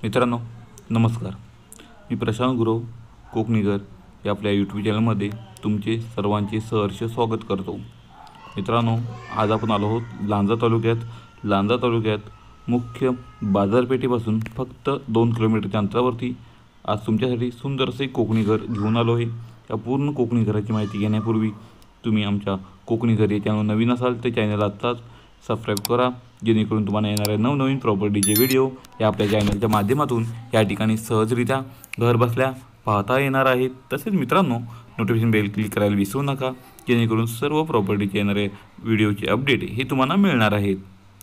मित्रांनो नमस्कार, मी प्रशांत गुरव कोकणीकर या आपल्या यूट्यूब चॅनलमध्ये तुमचे सर्वांचे सहर्ष स्वागत करतो। मित्रांनो, आज आपण आलो आहोत लांजा तालुक्यात मुख्य बाजारपेठेपासून फक्त 2 किलोमीटरच्या अंतरावरती आज तुमच्यासाठी सुंदर असे कोकणी घर घेऊन आलो आहे। या पूर्ण कोकणी घराची माहिती घेण्यापूर्वी तुम्ही आमच्या कोकणी घर या चॅनल नवीन असाल तर चॅनल आत्ताच सबस्क्राईब करा, जेणेकरून तुम्हाला येणाऱ्या नवनवीन प्रॉपर्टीचे व्हिडिओ या आपल्या चॅनलच्या माध्यमातून या ठिकाणी सहजरित्या घर बसल्या पाहता येणार आहेत। तसेच मित्रांनो, नोटिफिकेशन बेल क्लिक करायला विसरू नका, जेणेकरून सर्व प्रॉपर्टीचे येणारे व्हिडिओचे अपडेट हे तुम्हाला मिळणार आहेत।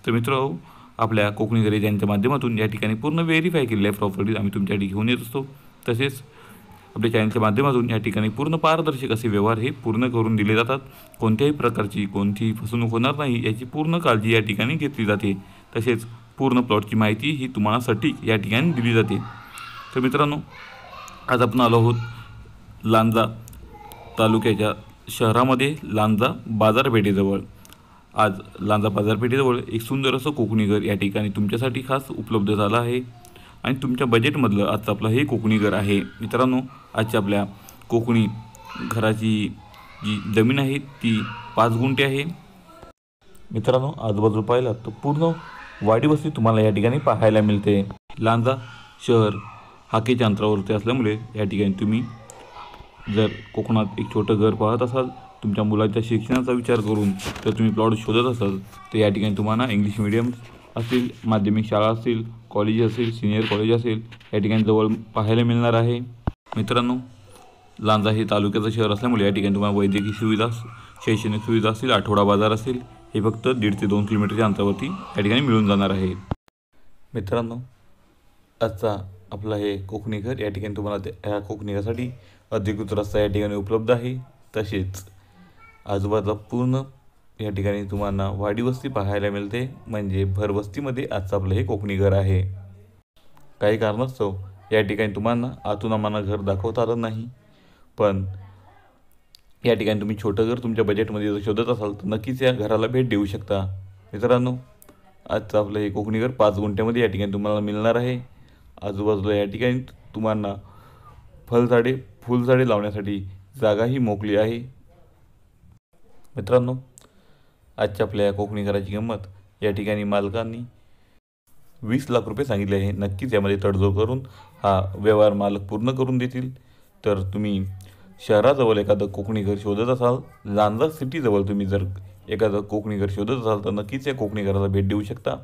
तर मित्रांनो, आपल्या कोकणी घर यांच्या माध्यमातून या ठिकाणी पूर्ण व्हेरीफाय केलेल्या प्रॉपर्टीज आम्ही तुमच्यासाठी घेऊन येत असतो। तसेच आपल्या चॅनलच्या माध्यमातून या ठिकाणी पूर्ण पारदर्शक असे व्यवहार हे पूर्ण करून दिले जातात। कोणत्याही प्रकारची कोणतीही फसवणूक होणार नाही याची पूर्ण काळजी या ठिकाणी घेतली जाते। तसेच पूर्ण प्लॉटची माहिती ही तुम्हाला सटीक या ठिकाणी दिली जाते। तर मित्रांनो, आज आपण आलो आहोत लांजा तालुक्याच्या शहरामध्ये लांजा बाजारपेठेजवळ। आज लांजा बाजारपेठेजवळ एक सुंदर असं कोकणी घर या ठिकाणी तुमच्यासाठी खास उपलब्ध झालं आहे आणि तुमच्या बजेटमधलं आजचं आपलं हे कोकणी घर आहे। मित्रांनो, आजच्या आपल्या कोकणी घराची जी जमीन आहे ती 5 गुंठे आहे। मित्रांनो, आजूबाजूला पाहिलं तर पूर्ण वाडी वस्ती तुम्हाला या ठिकाणी पाहायला मिळते। लांजा शहर हाकेच्या अंतरावरती असल्यामुळे या ठिकाणी तुम्ही जर कोकणात एक छोटं घर पाहत असाल, तुमच्या मुलाच्या शिक्षणाचा विचार करून जर तुम्ही प्लॉट शोधत असाल तर या ठिकाणी तुम्हाला इंग्लिश मीडियम असतील, माध्यमिक शाळा असतील, कॉलेज असेल, सिनियर कॉलेज असेल या ठिकाणी जवळ पाहायला मिळणार आहे। मित्रांनो, लांजा हे तालुक्याचं शहर असल्यामुळे या ठिकाणी तुम्हाला वैद्यकीय सुविधा, शैक्षणिक सुविधा असतील, आठवडा बाजार असेल, हे फक्त 1.5 ते 2 किलोमीटरच्या अंतरावरती या ठिकाणी मिळून जाणार आहे। मित्रांनो, आजचा आपला हे कोकणी घर या ठिकाणी तुम्हाला या कोकणी घरासाठी अधिकृत रस्ता या ठिकाणी उपलब्ध आहे। तसेच आजूबाजूला पूर्ण या ठिकाणी तुम्हाला वाडी वस्ती पाहायला मिळते, म्हणजे भरवस्तीमध्ये आजचं आपलं हे कोकणी घर आहे। काही कारणास्तव या ठिकाणी तुम्हाला आतून आम्हाला घर दाखवता आलं नाही, पण या ठिकाणी तुम्ही छोटं घर तुमच्या बजेटमध्ये जर शोधत असाल तर नक्कीच या घराला भेट देऊ शकता। मित्रांनो, आजचं आपलं हे कोकणी घर 5 गुंठ्यामध्ये या ठिकाणी तुम्हाला मिळणार आहे। आजूबाजूला या ठिकाणी तुम्हाला फुलझाडे लावण्यासाठी जागाही मोकळी आहे। मित्रांनो, आजच्या आपल्या कोकणी घराची किंमत या ठिकाणी मालकांनी 20 लाख रुपये सांगितले आहे। नक्कीच यामध्ये तडजोड करून हा व्यवहार मालक पूर्ण करून देतील। तर तुम्ही शहराजवळ एखादं कोकणी घर शोधत असाल, लांजा सिटीजवळ तुम्ही जर एखादं कोकणी घर शोधत असाल तर नक्कीच या कोकणी घराला भेट देऊ शकता,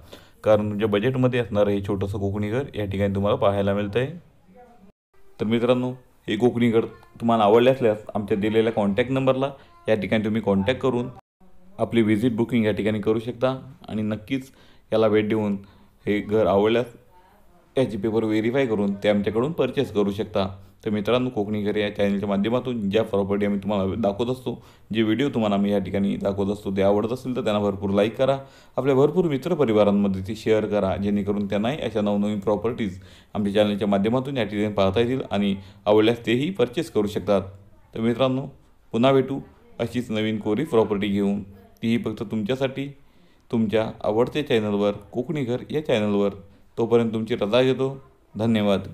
कारण तुमच्या बजेटमध्ये असणारं हे छोटंसं कोकणी घर या ठिकाणी तुम्हाला पाहायला मिळतं आहे। तर मित्रांनो, हे कोकणी घर तुम्हाला आवडले असल्यास आमच्या दिलेल्या कॉन्टॅक्ट नंबरला या ठिकाणी तुम्ही कॉन्टॅक्ट करून आपली व्हिजिट बुकिंग या ठिकाणी करू शकता आणि नक्कीच याला भेट देऊन हे घर आवडल्यास याची पेपर व्हेरीफाय करून ते आमच्याकडून परचेस करू शकता। तर मित्रांनो, कोकणी घर या चॅनलच्या माध्यमातून ज्या प्रॉपर्टी आम्ही तुम्हाला दाखवत असतो, जे व्हिडिओ तुम्हाला आम्ही या ठिकाणी दाखवत असतो ते आवडत असेल तर त्यांना भरपूर लाईक करा, आपल्या भरपूर मित्रपरिवारांमध्ये ती शेअर करा, जेणेकरून त्यांनाही अशा नवनवीन प्रॉपर्टीज आमच्या चॅनलच्या माध्यमातून या ठिकाणी पाहता येतील आणि आवडल्यास तेही परचेस करू शकतात। तर मित्रांनो, पुन्हा भेटू अशीच नवीन कोरी प्रॉपर्टी घेऊन, तीही फक्त तुमच्यासाठी तुमच्या आवडत्या चॅनलवर, कोकणी घर या चॅनलवर। तोपर्यंत तुमची रजा घेतो। धन्यवाद।